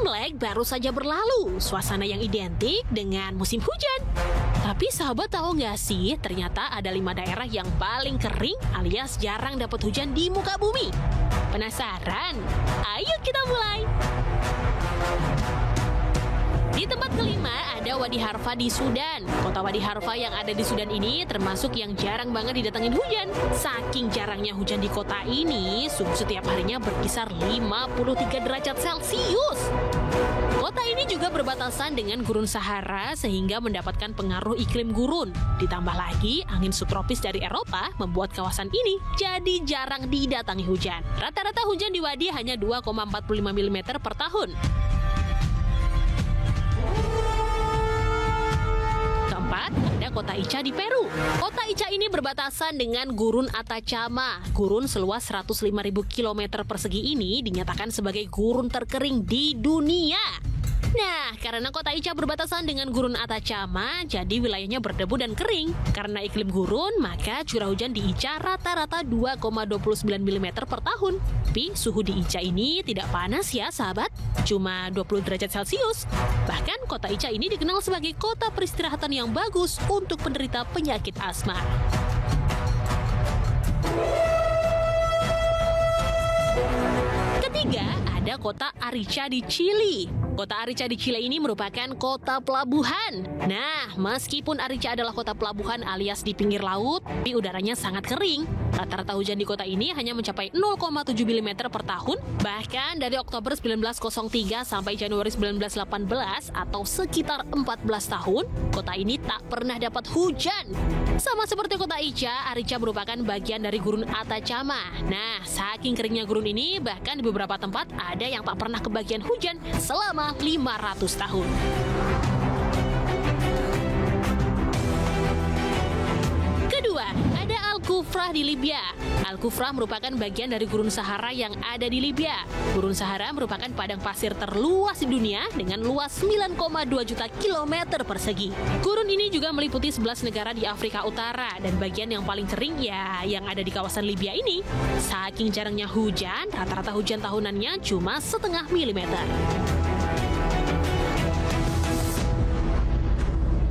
Imlek baru saja berlalu, suasana yang identik dengan musim hujan. Tapi sahabat tahu nggak sih, ternyata ada 5 daerah yang paling kering alias jarang dapat hujan di muka bumi. Penasaran? Ayo kita mulai! Di tempat kelima ada Wadi Harfa di Sudan. Kota Wadi Harfa yang ada di Sudan ini termasuk yang jarang banget didatengin hujan. Saking jarangnya hujan di kota ini, suhu setiap harinya berkisar 53 derajat Celcius. Kota ini juga berbatasan dengan gurun Sahara sehingga mendapatkan pengaruh iklim gurun. Ditambah lagi, angin subtropis dari Eropa membuat kawasan ini jadi jarang didatangi hujan. Rata-rata hujan di Wadi hanya 2,45 mm per tahun. Ada Kota Ica di Peru. Kota Ica ini berbatasan dengan Gurun Atacama. Gurun seluas 105.000 km persegi ini dinyatakan sebagai gurun terkering di dunia. Nah, karena Kota Ica berbatasan dengan Gurun Atacama, jadi wilayahnya berdebu dan kering. Karena iklim gurun, maka curah hujan di Ica rata-rata 2,29 mm per tahun. Tapi suhu di Ica ini tidak panas ya sahabat, cuma 20 derajat Celcius. Bahkan Kota Ica ini dikenal sebagai kota peristirahatan yang bagus untuk penderita penyakit asma. Ketiga, ada kota Arica di Chili. Kota Arica di Chile ini merupakan kota pelabuhan. Nah, meskipun Arica adalah kota pelabuhan alias di pinggir laut, tapi udaranya sangat kering. Rata-rata hujan di kota ini hanya mencapai 0,7 mm per tahun. Bahkan dari Oktober 1903 sampai Januari 1918 atau sekitar 14 tahun, kota ini tak pernah dapat hujan. Sama seperti kota Ica, Arica merupakan bagian dari Gurun Atacama. Nah, saking keringnya gurun ini, bahkan di beberapa tempat ada yang tak pernah kebagian hujan selama 500 tahun. Kedua, ada Al-Kufrah di Libya. Al-Kufrah merupakan bagian dari Gurun Sahara yang ada di Libya. Gurun Sahara merupakan padang pasir terluas di dunia dengan luas 9,2 juta kilometer persegi. Gurun ini juga meliputi 11 negara di Afrika Utara dan bagian yang paling kering ya yang ada di kawasan Libya ini. Saking jarangnya hujan, rata-rata hujan tahunannya cuma 0,5 milimeter.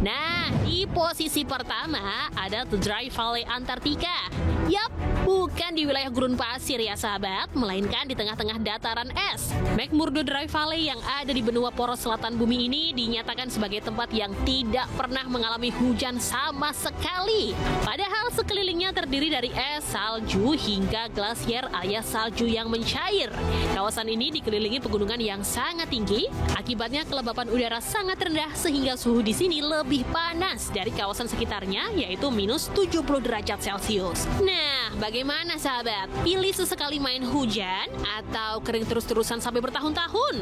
Nah, di posisi pertama ada The Dry Valley Antartika. Yap, bukan di wilayah gurun pasir ya sahabat, melainkan di tengah-tengah dataran es. McMurdo Dry Valley yang ada di benua poros selatan bumi ini dinyatakan sebagai tempat yang tidak pernah mengalami hujan sama sekali. Padahal sekelilingnya terdiri dari es, salju, hingga glasier alias salju yang mencair. Kawasan ini dikelilingi pegunungan yang sangat tinggi, akibatnya kelembapan udara sangat rendah sehingga suhu di sini lebih panas dari kawasan sekitarnya, yaitu minus 70 derajat Celcius. Nah, bagaimana sahabat? Pilih sesekali main hujan atau kering terus-terusan sampai bertahun-tahun?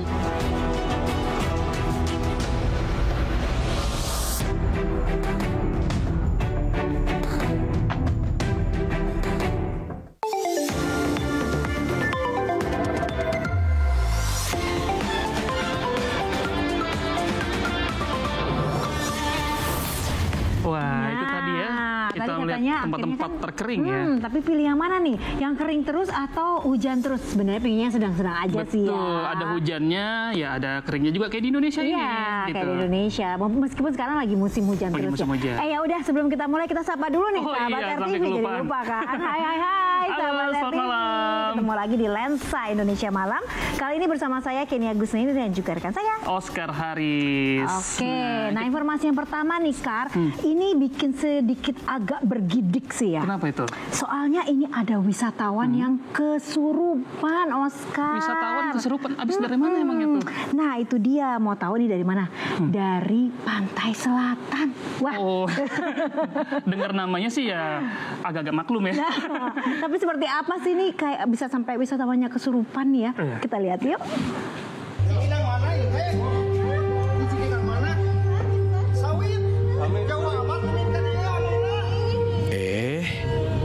Wah, itu tadi ya. Kita melihat tempat-tempat terkering ya. Tapi pilih yang mana nih? Yang kering terus atau hujan terus? Sebenarnya pinginnya sedang-sedang aja. Betul, sih ya. ada hujannya, ya ada keringnya juga kayak di Indonesia ini. Iya, gitu. kayak di Indonesia. Meskipun sekarang lagi musim hujan terus musim ya. hujan. Ya udah, sebelum kita mulai kita sapa dulu nih sahabat iya, RTV, jadi lupa kan. Hai Halo, sahabat selamat RTV. malam. Ketemu lagi di Lensa Indonesia Malam. Kali ini bersama saya Kenia Gusnaini dan juga rekan saya Oscar Haris. Oke, nah informasi yang pertama nih Kar, ini bikin sedikit agak bergidik sih ya. Kenapa itu? Soalnya ini ada wisatawan yang kesurupan, Oscar. Wisatawan kesurupan, abis dari mana emangnya tuh? Nah itu dia, mau tahu nih dari mana? Dari pantai selatan. Wah. Oh, dengar namanya sih ya agak-agak maklum ya. Nah, tapi seperti apa sih nih kayak bisa sampai wisatawannya kesurupan nih ya? Kita lihat yuk. Bilang mana ya? Di sekitar mana? Sawit. Jauh amat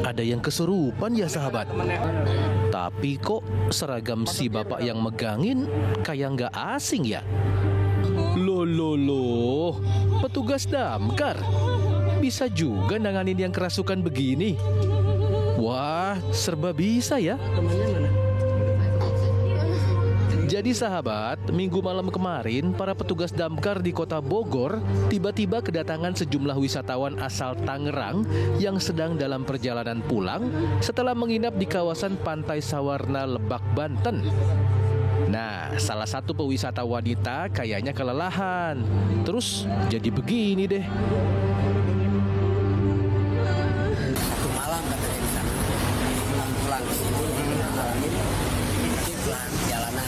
ada yang kesurupan ya sahabat. Tapi kok seragam si bapak yang megangin kayak nggak asing ya? Loh, petugas damkar bisa juga nanganin yang kerasukan begini. Wah, serba bisa ya. Jadi sahabat, minggu malam kemarin para petugas damkar di kota Bogor tiba-tiba kedatangan sejumlah wisatawan asal Tangerang yang sedang dalam perjalanan pulang setelah menginap di kawasan Pantai Sawarna, Lebak, Banten. Nah, salah satu pewisata wanita kayaknya kelelahan. Terus jadi begini deh. Satu malam katanya di sana. Pulang ke sini, pulang jalanan.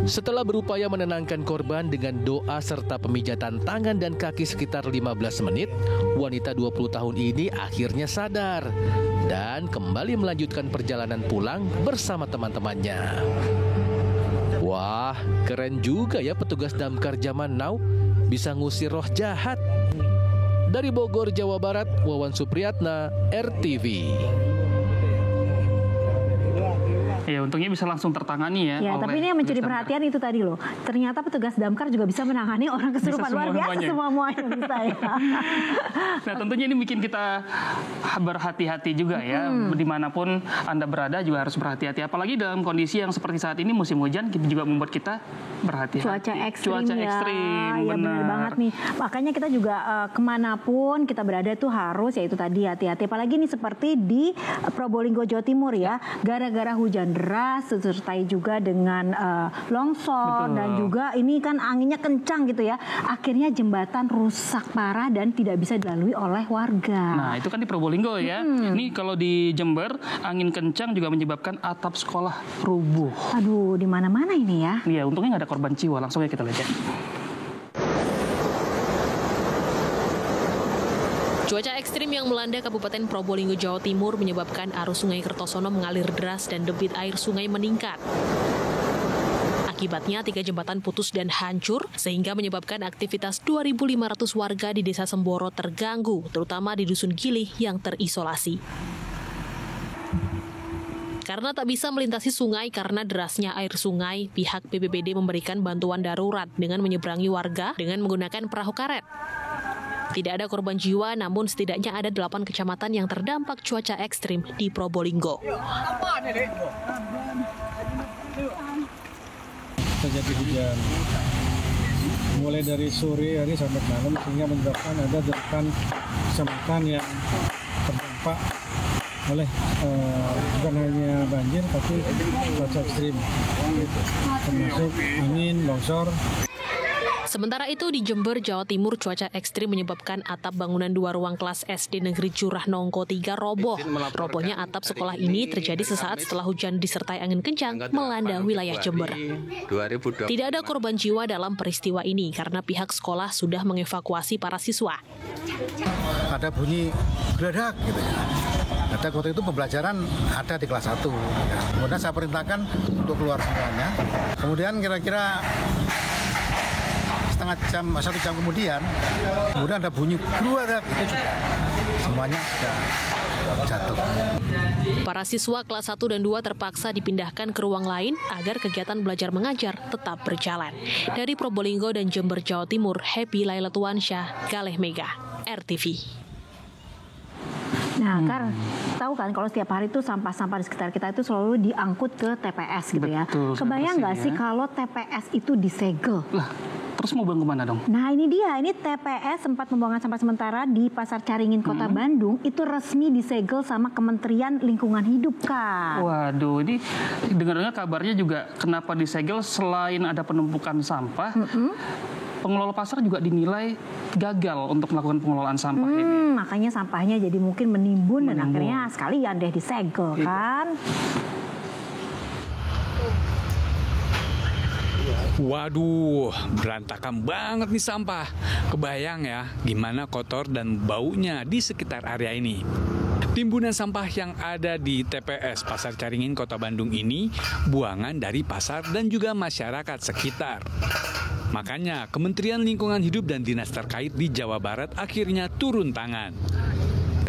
Setelah berupaya menenangkan korban dengan doa serta pemijatan tangan dan kaki sekitar 15 menit, wanita 20 tahun ini akhirnya sadar dan kembali melanjutkan perjalanan pulang bersama teman-temannya. Wah, keren juga ya petugas damkar zaman now, bisa ngusir roh jahat. Dari Bogor, Jawa Barat, Wawan Supriyatna, RTV. Ya, untungnya bisa langsung tertangani ya. Ya, tapi ini yang menjadi perhatian itu tadi loh. Ternyata petugas damkar juga bisa menangani orang kesurupan. Luar biasa semuanya bisa ya. Nah, tentunya ini bikin kita berhati-hati juga ya. Dimanapun Anda berada juga harus berhati-hati. Apalagi dalam kondisi yang seperti saat ini musim hujan juga membuat kita berhati-hati. Cuaca ekstrim ekstrim, ya benar banget nih. Makanya kita juga kemanapun kita berada itu harus ya itu tadi hati-hati. Apalagi nih seperti di Probolinggo, Jawa Timur ya. Gara-gara hujan deras disertai juga dengan longsor. Betul. Dan juga ini kan anginnya kencang gitu ya. Akhirnya jembatan rusak parah dan tidak bisa dilalui oleh warga. Nah, itu kan di Probolinggo ya. Ini kalau di Jember angin kencang juga menyebabkan atap sekolah rubuh. Aduh, di mana-mana ini ya. Iya, untungnya nggak ada korban jiwa. Langsung ya kita lihat ya. Cuaca ekstrim yang melanda Kabupaten Probolinggo, Jawa Timur menyebabkan arus Sungai Kertosono mengalir deras dan debit air sungai meningkat. Akibatnya 3 jembatan putus dan hancur sehingga menyebabkan aktivitas 2.500 warga di Desa Semboro terganggu, terutama di Dusun Gilih yang terisolasi. Karena tak bisa melintasi sungai karena derasnya air sungai, pihak BPBD memberikan bantuan darurat dengan menyeberangi warga dengan menggunakan perahu karet. Tidak ada korban jiwa, namun setidaknya ada 8 kecamatan yang terdampak cuaca ekstrim di Probolinggo. Terjadi hujan mulai dari sore hari sampai malam sehingga menyebabkan ada 8 kecamatan yang terdampak oleh bukan hanya banjir tapi cuaca ekstrim termasuk angin, longsor. Sementara itu di Jember, Jawa Timur, cuaca ekstrim menyebabkan atap bangunan 2 ruang kelas SD Negeri Curah Nongko 3 roboh. Robohnya atap sekolah ini terjadi sesaat setelah hujan disertai angin kencang melanda wilayah Jember. Tidak ada korban jiwa dalam peristiwa ini karena pihak sekolah sudah mengevakuasi para siswa. Ada bunyi geledak gitu ya. Ada waktu itu pembelajaran ada di kelas 1. Kemudian saya perintahkan untuk keluar semuanya. Kemudian kira-kira satu jam kemudian ada bunyi geledak, itu juga semuanya sudah jatuh. Para siswa kelas 1 dan 2 terpaksa dipindahkan ke ruang lain agar kegiatan belajar mengajar tetap berjalan. Dari Probolinggo dan Jember, Jawa Timur, Happy Lailatuansyah, Galeh Mega, RTV. Nah, tahu kan kalau setiap hari itu sampah-sampah di sekitar kita itu selalu diangkut ke TPS gitu ya. Betul, Kebayang nggak ya. sih kalau TPS itu disegel? Lah, terus mau buang kemana dong? Nah ini dia, ini TPS tempat pembuangan sampah sementara di Pasar Caringin, Kota Bandung itu resmi disegel sama Kementerian Lingkungan Hidup, Kak. Waduh, ini dengar-dengar kabarnya juga kenapa disegel selain ada penumpukan sampah, pengelola pasar juga dinilai gagal untuk melakukan pengelolaan sampah ini. Makanya sampahnya jadi mungkin menimbun dan akhirnya sekalian deh disegel kan. Waduh, berantakan banget nih sampah. Kebayang ya gimana kotor dan baunya di sekitar area ini. Timbunan sampah yang ada di TPS Pasar Caringin, Kota Bandung ini buangan dari pasar dan juga masyarakat sekitar. Makanya Kementerian Lingkungan Hidup dan dinas terkait di Jawa Barat akhirnya turun tangan.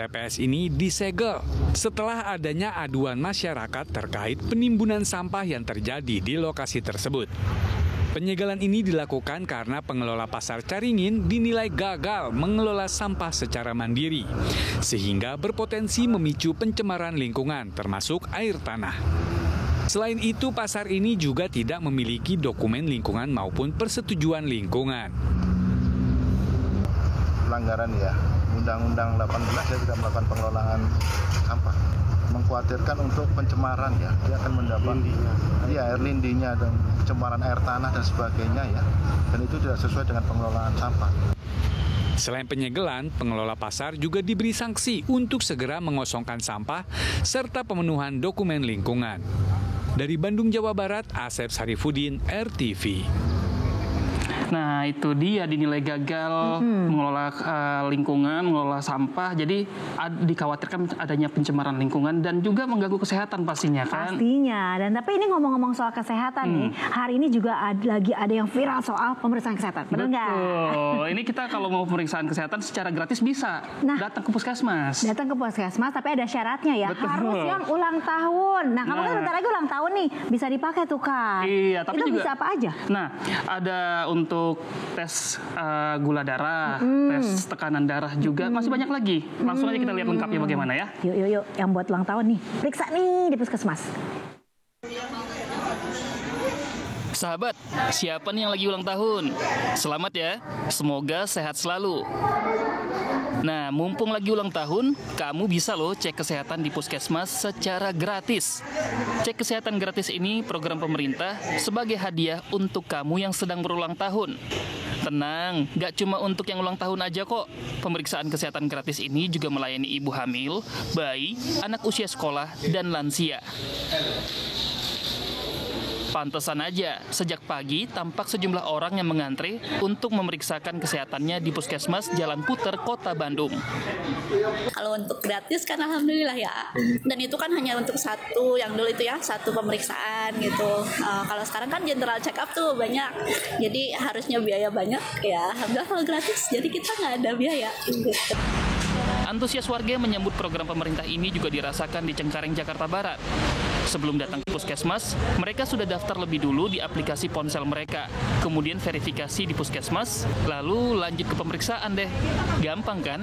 TPS ini disegel setelah adanya aduan masyarakat terkait penimbunan sampah yang terjadi di lokasi tersebut. Penyegelan ini dilakukan karena pengelola Pasar Caringin dinilai gagal mengelola sampah secara mandiri, sehingga berpotensi memicu pencemaran lingkungan termasuk air tanah. Selain itu, pasar ini juga tidak memiliki dokumen lingkungan maupun persetujuan lingkungan. Pelanggaran ya, Undang-Undang 18 ya tidak melakukan pengelolaan sampah. Mengkhawatirkan untuk pencemaran ya, dia akan mendapat air lindinya dan pencemaran air tanah dan sebagainya ya. Dan itu tidak sesuai dengan pengelolaan sampah. Selain penyegelan, pengelola pasar juga diberi sanksi untuk segera mengosongkan sampah serta pemenuhan dokumen lingkungan. Dari Bandung, Jawa Barat, Asep Sarifudin, RTV. Nah, itu dia dinilai gagal mengelola lingkungan, mengelola sampah. Jadi dikhawatirkan adanya pencemaran lingkungan dan juga mengganggu kesehatan pastinya kan. Pastinya. Dan tapi ini ngomong-ngomong soal kesehatan nih, hari ini juga lagi ada yang viral soal pemeriksaan kesehatan. Benar nggak? Betul. Ini kita kalau mau pemeriksaan kesehatan secara gratis bisa. Datang ke puskesmas. Datang ke puskesmas, tapi ada syaratnya ya. Betul. Harus yang ulang tahun. Nah, kamu kan bentar lagi ulang tahun nih, bisa dipakai tuh kan. Iya, tapi itu juga bisa apa aja? Nah, ada untuk tes gula darah, tes tekanan darah juga, masih banyak lagi. Langsung aja kita lihat lengkapnya bagaimana ya. Yuk, yang buat ulang tahun nih, periksa nih di puskesmas. Sahabat, siapa nih yang lagi ulang tahun? Selamat ya, semoga sehat selalu. Nah, mumpung lagi ulang tahun, kamu bisa loh cek kesehatan di puskesmas secara gratis. Cek kesehatan gratis ini program pemerintah sebagai hadiah untuk kamu yang sedang berulang tahun. Tenang, gak cuma untuk yang ulang tahun aja kok. Pemeriksaan kesehatan gratis ini juga melayani ibu hamil, bayi, anak usia sekolah, dan lansia. Pantesan aja, sejak pagi tampak sejumlah orang yang mengantre untuk memeriksakan kesehatannya di Puskesmas Jalan Puter, Kota Bandung. Kalau untuk gratis kan alhamdulillah ya. Dan itu kan hanya untuk satu, yang dulu itu ya, satu pemeriksaan gitu. Kalau sekarang kan general check up tuh banyak. Jadi harusnya biaya banyak ya. Alhamdulillah kalau gratis, jadi kita nggak ada biaya gitu. Antusias warga menyambut program pemerintah ini juga dirasakan di Cengkareng, Jakarta Barat. Sebelum datang ke puskesmas, mereka sudah daftar lebih dulu di aplikasi ponsel mereka. Kemudian verifikasi di puskesmas, lalu lanjut ke pemeriksaan deh. Gampang kan?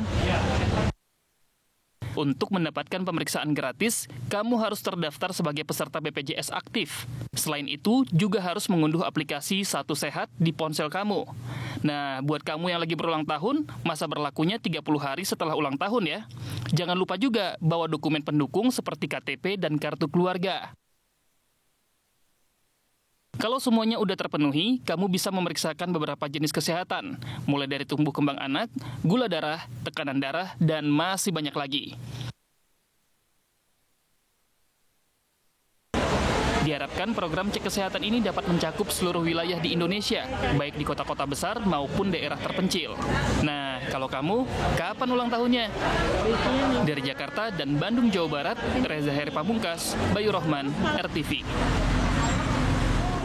Untuk mendapatkan pemeriksaan gratis, kamu harus terdaftar sebagai peserta BPJS aktif. Selain itu, juga harus mengunduh aplikasi Satu Sehat di ponsel kamu. Nah, buat kamu yang lagi berulang tahun, masa berlakunya 30 hari setelah ulang tahun ya. Jangan lupa juga bawa dokumen pendukung seperti KTP dan kartu keluarga. Kalau semuanya udah terpenuhi, kamu bisa memeriksakan beberapa jenis kesehatan, mulai dari tumbuh kembang anak, gula darah, tekanan darah, dan masih banyak lagi. Diharapkan program cek kesehatan ini dapat mencakup seluruh wilayah di Indonesia, baik di kota-kota besar maupun daerah terpencil. Nah, kalau kamu, kapan ulang tahunnya? Dari Jakarta dan Bandung, Jawa Barat, Reza Heri Pamungkas, Bayu Rohman, RTV.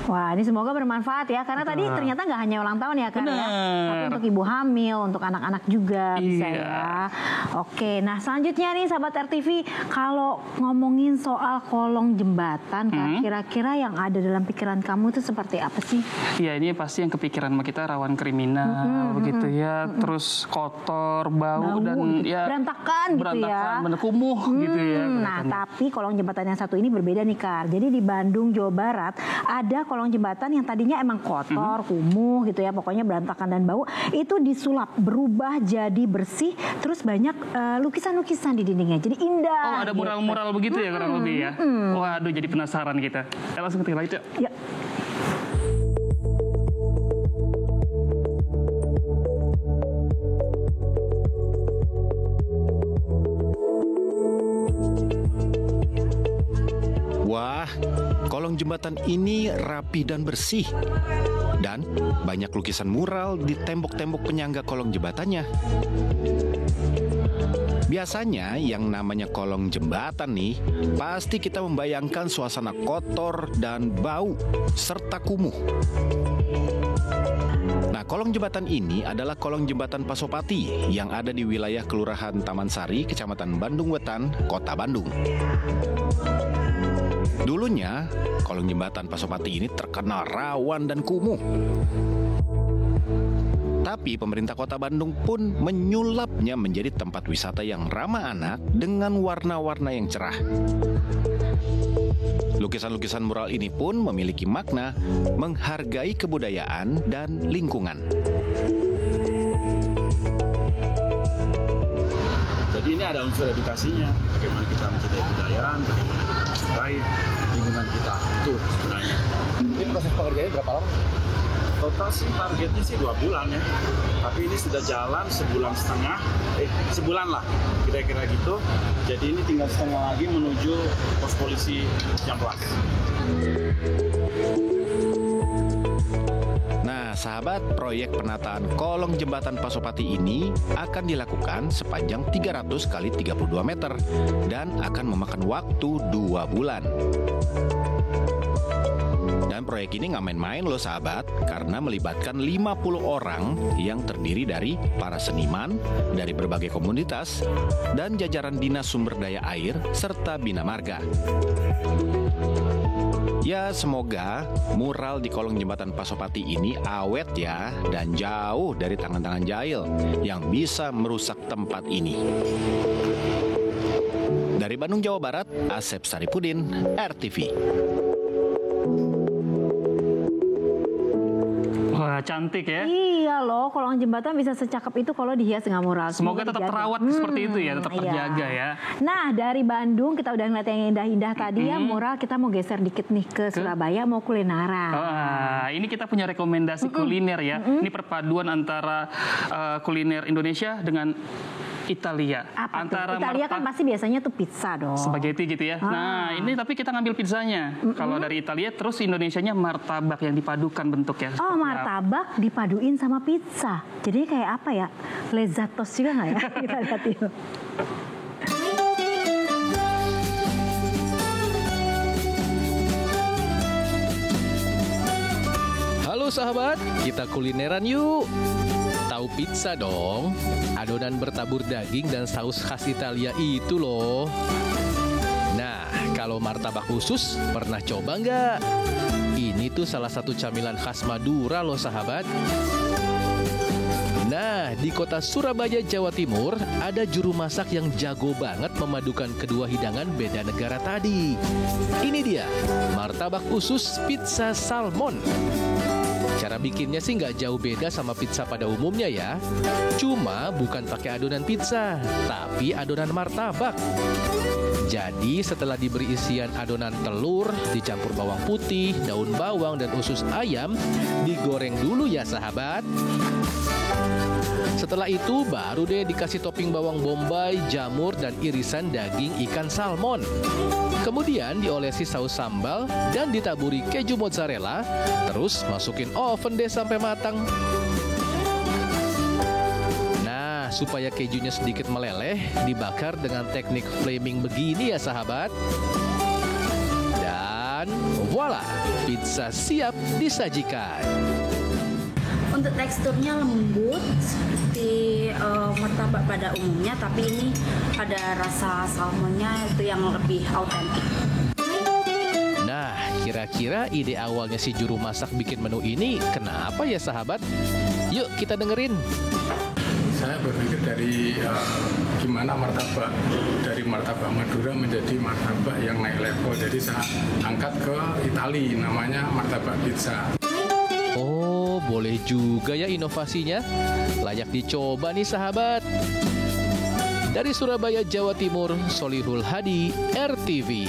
Wah, ini semoga bermanfaat ya, karena tadi ternyata nggak hanya ulang tahun ya kan ya, tapi untuk ibu hamil, untuk anak-anak juga bisa ya. Oke, nah selanjutnya nih sahabat RTV, kalau ngomongin soal kolong jembatan, kan, kira-kira yang ada dalam pikiran kamu itu seperti apa sih? Iya, ini pasti yang kepikiran sama kita rawan kriminal, begitu ya, terus kotor, bau dan gitu. ya berantakan gitu ya, bener kumuh gitu ya. Nah, tapi kolong jembatan yang satu ini berbeda nih Kar. Jadi di Bandung, Jawa Barat ada kolong jembatan yang tadinya emang kotor, kumuh gitu ya, pokoknya berantakan dan bau, itu disulap, berubah jadi bersih, terus banyak lukisan-lukisan di dindingnya, jadi indah. Oh, ada mural-mural begitu ya kurang lebih ya. Waduh, jadi penasaran kita. Langsung kita lihat ya. Wah, kolong jembatan ini rapi dan bersih. Dan banyak lukisan mural di tembok-tembok penyangga kolong jembatannya. Biasanya yang namanya kolong jembatan nih, pasti kita membayangkan suasana kotor dan bau, serta kumuh. Nah, kolong jembatan ini adalah kolong jembatan Pasopati yang ada di wilayah Kelurahan Taman Sari, Kecamatan Bandung Wetan, Kota Bandung. Dulunya, kolong jembatan Pasopati ini terkenal rawan dan kumuh. Tapi pemerintah Kota Bandung pun menyulapnya menjadi tempat wisata yang ramah anak dengan warna-warna yang cerah. Lukisan-lukisan mural ini pun memiliki makna menghargai kebudayaan dan lingkungan. Jadi ini ada unsur edukasinya, bagaimana kita mencintai kebudayaan, bagaimana kita mencintai lingkungan kita, itu sebenarnya. Ini proses pengerjaannya berapa lama? Total sih targetnya sih 2 bulan ya, tapi ini sudah jalan sebulan lah, kira-kira gitu. Jadi ini tinggal setengah lagi menuju pos polisi Ciamplas. Nah, sahabat, proyek penataan kolong jembatan Pasopati ini akan dilakukan sepanjang 300 kali 32 meter dan akan memakan waktu 2 bulan. Dan proyek ini nggak main-main loh sahabat, karena melibatkan 50 orang yang terdiri dari para seniman dari berbagai komunitas dan jajaran Dinas Sumber Daya Air serta Bina Marga. Ya, semoga mural di kolong jembatan Pasopati ini awet ya, dan jauh dari tangan-tangan jahil yang bisa merusak tempat ini. Dari Bandung, Jawa Barat, Asep Saripudin, RTV. Wah, cantik ya. Iya loh, kolong jembatan bisa secakep itu kalau dihias dengan mural. Semoga tetap terawat seperti itu ya, tetap terjaga ya. Nah, dari Bandung kita udah ngeliat yang indah-indah tadi ya, mural. Kita mau geser dikit nih ke Surabaya, mau kulineran. Ini kita punya rekomendasi kuliner ya. Ini perpaduan antara kuliner Indonesia dengan Italia. Italia kan pasti biasanya tuh pizza dong. Spaghetti gitu ya. Nah, ini tapi kita ngambil pizzanya. Kalau dari Italia, terus Indonesianya martabak yang dipadukan bentuknya. Oh, martabak dipaduin sama pizza. Jadi kayak apa ya? Lezatos juga nggak ya? Kita lihat yuk. Halo sahabat, kita kulineran yuk. Tahu pizza dong? Adonan bertabur daging dan saus khas Italia itu loh. Nah, kalau martabak khusus, pernah coba nggak? Ini tuh salah satu camilan khas Madura loh sahabat. Nah, di kota Surabaya, Jawa Timur, ada juru masak yang jago banget memadukan kedua hidangan beda negara tadi. Ini dia, martabak usus pizza salmon. Cara bikinnya sih nggak jauh beda sama pizza pada umumnya ya. Cuma bukan pakai adonan pizza, tapi adonan martabak. Jadi setelah diberi isian adonan telur, dicampur bawang putih, daun bawang, dan usus ayam, digoreng dulu ya sahabat. Setelah itu baru deh dikasih topping bawang bombay, jamur, dan irisan daging ikan salmon. Kemudian diolesi saus sambal dan ditaburi keju mozzarella. Terus masukin oven deh sampai matang. Nah, supaya kejunya sedikit meleleh, dibakar dengan teknik flaming begini ya sahabat. Dan voila, pizza siap disajikan. Untuk teksturnya lembut seperti martabak pada umumnya, tapi ini ada rasa salmonnya itu yang lebih autentik. Nah, kira-kira ide awalnya si juru masak bikin menu ini kenapa ya sahabat? Yuk kita dengerin. Saya berpikir dari gimana martabak dari martabak Madura menjadi martabak yang naik level. Jadi saya angkat ke Itali, namanya martabak pizza. Oh, boleh juga ya inovasinya. Layak dicoba nih sahabat. Dari Surabaya, Jawa Timur, Solihul Hadi, RTV.